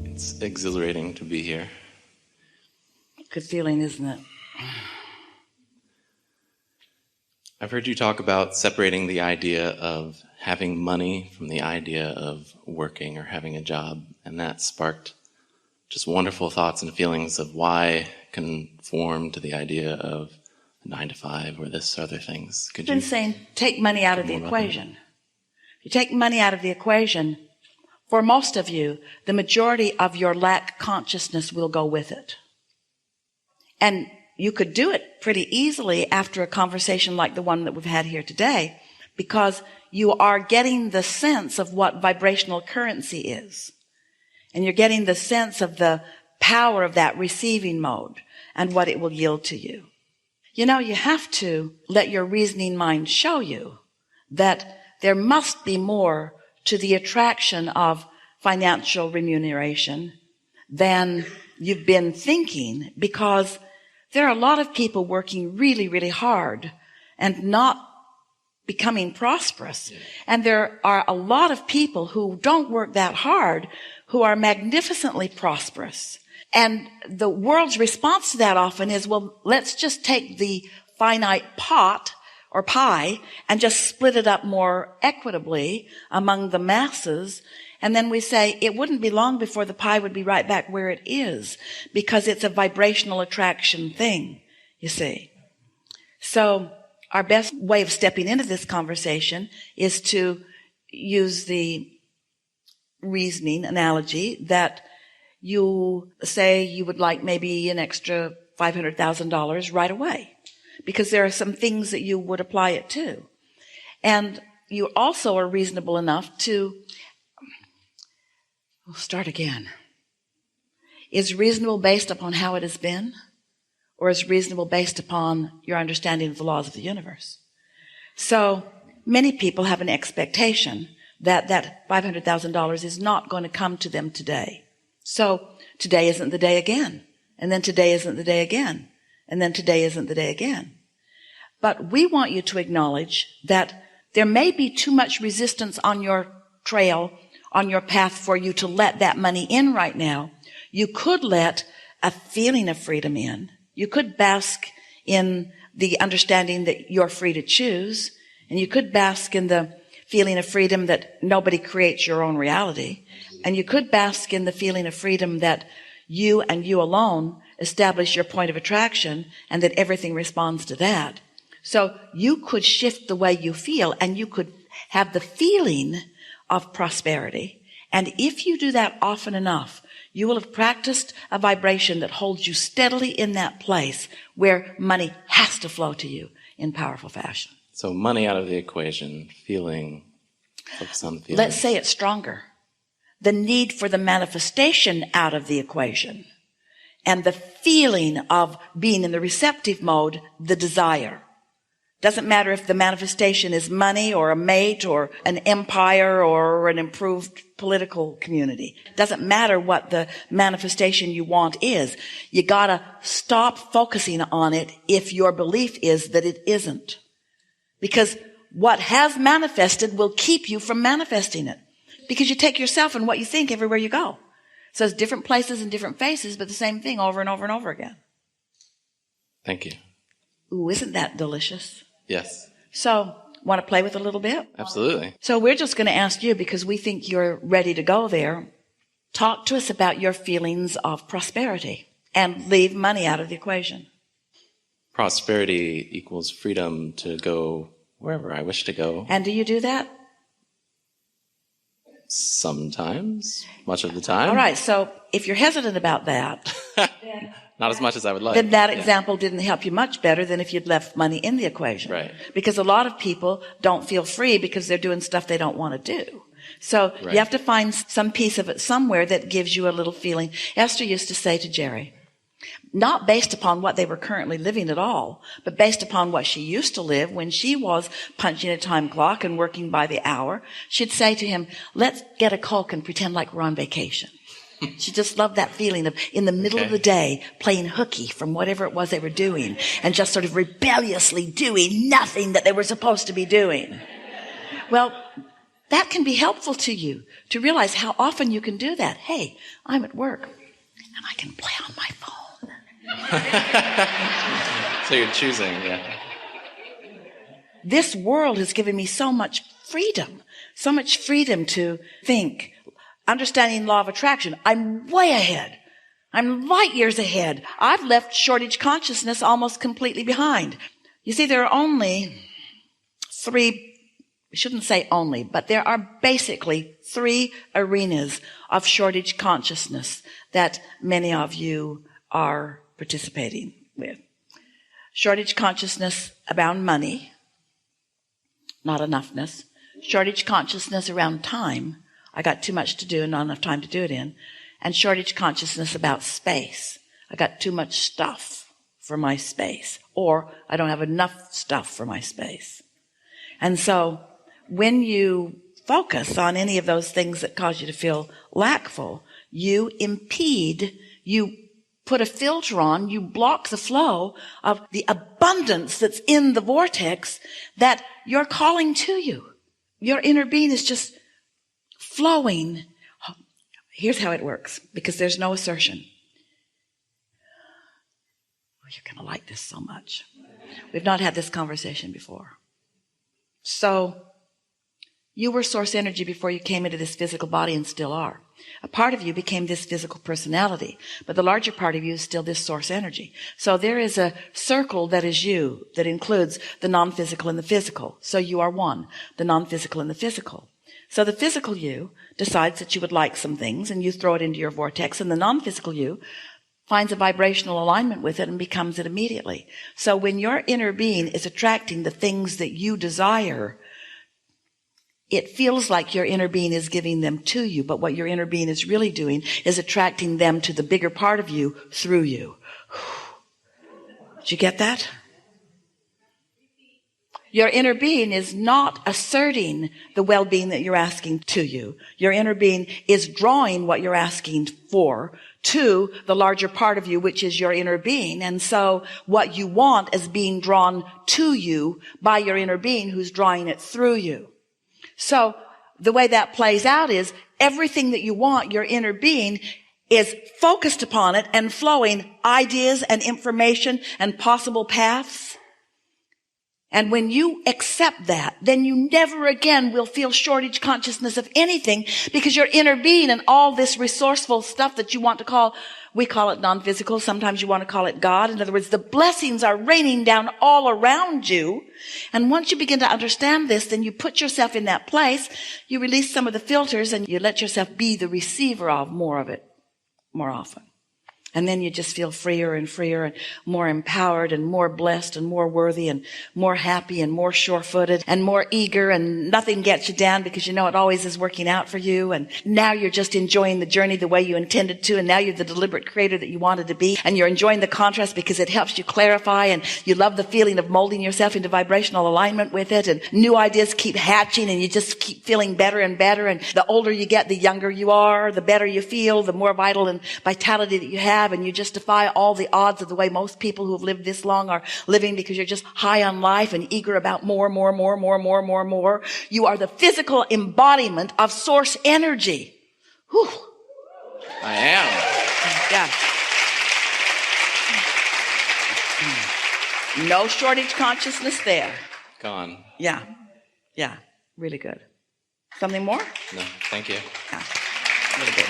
It's exhilarating to be here. Good feeling, isn't it? I've heard you talk about separating the idea of having money from the idea of working or having a job, and that sparked just wonderful thoughts and feelings of why conform to the idea of 9 to 5 or this other things. I've been saying take money out of the equation. If you take money out of the equation, for most of you, the majority of your lack consciousness will go with it. And you could do it pretty easily after a conversation like the one that we've had here today, because you are getting the sense of what vibrational currency is. And you're getting the sense of the power of that receiving mode and what it will yield to you. You know, you have to let your reasoning mind show you that there must be more to the attraction of financial remuneration than you've been thinking, because there are a lot of people working really, really hard and not becoming prosperous. And there are a lot of people who don't work that hard who are magnificently prosperous. And the world's response to that often is, well, let's just take the finite pot or pie and just split it up more equitably among the masses. And then we say it wouldn't be long before the pie would be right back where it is, because it's a vibrational attraction thing, you see. So our best way of stepping into this conversation is to use the reasoning analogy that you say you would like maybe an extra $500,000 right away, because there are some things that you would apply it to. And you also are reasonable enough to start again. Is reasonable based upon how it has been, or is reasonable based upon your understanding of the laws of the universe? So many people have an expectation that $500,000 is not going to come to them today. So today isn't the day again. And then today isn't the day again. And then today isn't the day again. But we want you to acknowledge that there may be too much resistance on your trail, on your path, for you to let that money in right now. You could let a feeling of freedom in. You could bask in the understanding that you're free to choose. And you could bask in the feeling of freedom that nobody creates your own reality. And you could bask in the feeling of freedom that you and you alone establish your point of attraction, and that everything responds to that. So you could shift the way you feel, and you could have the feeling of prosperity. And if you do that often enough, you will have practiced a vibration that holds you steadily in that place where money has to flow to you in powerful fashion. So money out of the equation, focus on feeling. Let's say it's stronger. The need for the manifestation out of the equation, and the feeling of being in the receptive mode, the desire. Doesn't matter if the manifestation is money or a mate or an empire or an improved political community. Doesn't matter what the manifestation you want is. You gotta stop focusing on it if your belief is that it isn't. Because what has manifested will keep you from manifesting it. Because you take yourself and what you think everywhere you go. So it's different places and different faces, but the same thing over and over and over again. Thank you. Ooh, isn't that delicious? Yes. So, want to play with it a little bit? Absolutely. So we're just going to ask you, because we think you're ready to go there, talk to us about your feelings of prosperity and leave money out of the equation. Prosperity equals freedom to go wherever I wish to go. And do you do that? Sometimes, much of the time. All right, so if you're hesitant about that, not as much as I would like. Then that example didn't help you much better than if you'd left money in the equation. Right. Because a lot of people don't feel free because they're doing stuff they don't want to do. So Right. you have to find some piece of it somewhere that gives you a little feeling. Esther used to say to Jerry, not based upon what they were currently living at all, but based upon what she used to live when she was punching a time clock and working by the hour, she'd say to him, let's get a Coke and pretend like we're on vacation. She just loved that feeling of in the middle of the day playing hooky from whatever it was they were doing and just sort of rebelliously doing nothing that they were supposed to be doing. Well, that can be helpful to you to realize how often you can do that. Hey, I'm at work and I can play on my phone. So you're choosing, yeah. This world has given me so much freedom to think. Understanding law of attraction, I'm way ahead. I'm light years ahead. I've left shortage consciousness almost completely behind. You see, there are only three, we shouldn't say only, but there are basically three arenas of shortage consciousness that many of you are participating with. Shortage consciousness around money, not enoughness. Shortage consciousness around time. I got too much to do and not enough time to do it in. And shortage consciousness about space. I got too much stuff for my space. Or I don't have enough stuff for my space. And so when you focus on any of those things that cause you to feel lackful, you impede, you put a filter on, you block the flow of the abundance that's in the vortex that you're calling to you. Your inner being is just flowing. Here's how it works, because there's no assertion. Oh, you're going to like this so much. We've not had this conversation before. So, you were source energy before you came into this physical body and still are. A part of you became this physical personality, but the larger part of you is still this source energy. So there is a circle that is you that includes the non-physical and the physical. So you are one, the non-physical and the physical. So the physical you decides that you would like some things and you throw it into your vortex, and the non-physical you finds a vibrational alignment with it and becomes it immediately. So when your inner being is attracting the things that you desire, it feels like your inner being is giving them to you, but what your inner being is really doing is attracting them to the bigger part of you through you. Did you get that? Your inner being is not asserting the well-being that you're asking to you. Your inner being is drawing what you're asking for to the larger part of you, which is your inner being. And so what you want is being drawn to you by your inner being who's drawing it through you. So the way that plays out is everything that you want, your inner being is focused upon it and flowing ideas and information and possible paths. And when you accept that, then you never again will feel shortage consciousness of anything, because your inner being and all this resourceful stuff that you want to call, we call it non-physical, sometimes you want to call it God. In other words, the blessings are raining down all around you. And once you begin to understand this, then you put yourself in that place, you release some of the filters, and you let yourself be the receiver of more of it more often. And then you just feel freer and more empowered and more blessed and more worthy and more happy and more sure-footed and more eager, and nothing gets you down because you know it always is working out for you. And now you're just enjoying the journey the way you intended to, and now you're the deliberate creator that you wanted to be, and you're enjoying the contrast because it helps you clarify, and you love the feeling of molding yourself into vibrational alignment with it, and new ideas keep hatching, and you just keep feeling better and better. And the older you get, the younger you are, the better you feel, the more vital and vitality that you have. And you just defy all the odds of the way most people who have lived this long are living, because you're just high on life and eager about more. You are the physical embodiment of source energy. Whew. I am. Yeah. No shortage consciousness there. Gone. Yeah. Really good. Something more? No, thank you. Yeah. Really good.